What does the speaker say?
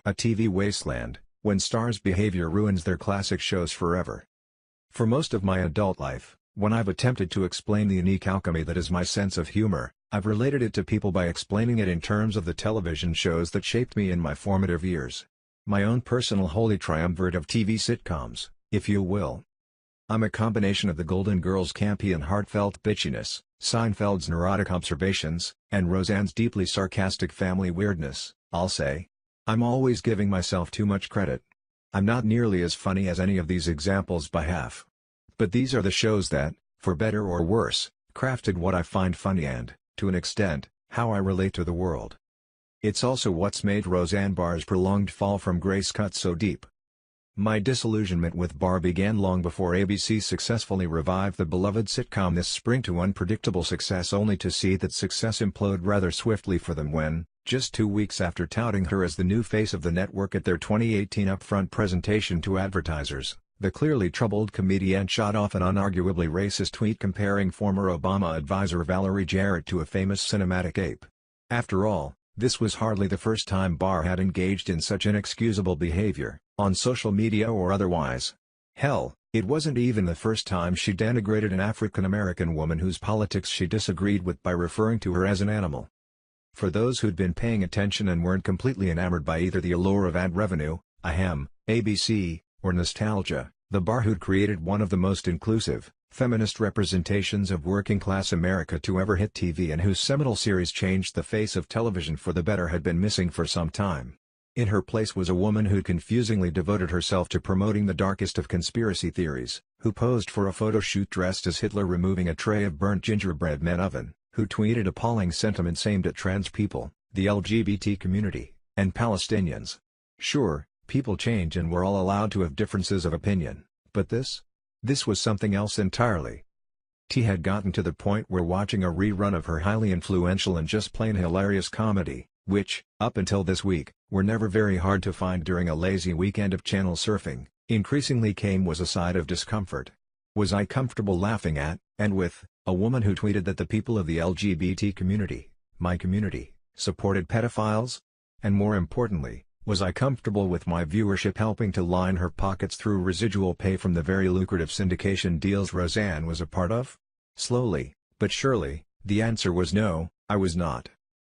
A TV wasteland, when stars' behavior ruins their classic shows forever. For most of my adult life, when I've attempted to explain the unique alchemy that is my sense of humor, I've related it to people by explaining it in terms of the television shows that shaped me in my formative years. My own personal holy triumvirate of TV sitcoms, if you will. I'm a combination of the Golden Girls' campy and heartfelt bitchiness, Seinfeld's neurotic observations, and Roseanne's deeply sarcastic family weirdness, I'll say. I'm always giving myself too much credit. I'm not nearly as funny as any of these examples by half. But these are the shows that, for better or worse, crafted what I find funny and, to an extent, how I relate to the world. It's also what's made Roseanne Barr's prolonged fall from grace cut so deep. My disillusionment with Barr began long before ABC successfully revived the beloved sitcom this spring to unpredictable success, only to see that success implode rather swiftly for them when, just 2 weeks after touting her as the new face of the network at their 2018 upfront presentation to advertisers, the clearly troubled comedian shot off an unarguably racist tweet comparing former Obama advisor Valerie Jarrett to a famous cinematic ape. After all, this was hardly the first time Barr had engaged in such inexcusable behavior, on social media or otherwise. Hell, it wasn't even the first time she denigrated an African-American woman whose politics she disagreed with by referring to her as an animal. For those who'd been paying attention and weren't completely enamored by either the allure of ad revenue, ahem, ABC, or nostalgia, the Barr who'd created one of the most inclusive, feminist representations of working-class America to ever hit TV and whose seminal series changed the face of television for the better had been missing for some time. In her place was a woman who'd confusingly devoted herself to promoting the darkest of conspiracy theories, who posed for a photo shoot dressed as Hitler removing a tray of burnt gingerbread men oven, who tweeted appalling sentiments aimed at trans people, the LGBT community, and Palestinians. Sure, people change and we're all allowed to have differences of opinion, but this was something else entirely. T had gotten to the point where watching a rerun of her highly influential and just plain hilarious comedy, which, up until this week, were never very hard to find during a lazy weekend of channel surfing, increasingly came was a side of discomfort. Was I comfortable laughing at, and with, a woman who tweeted that the people of the LGBT community, my community, supported pedophiles? And more importantly, was I comfortable with my viewership helping to line her pockets through residual pay from the very lucrative syndication deals Roseanne was a part of? Slowly, but surely, the answer was no, I was not.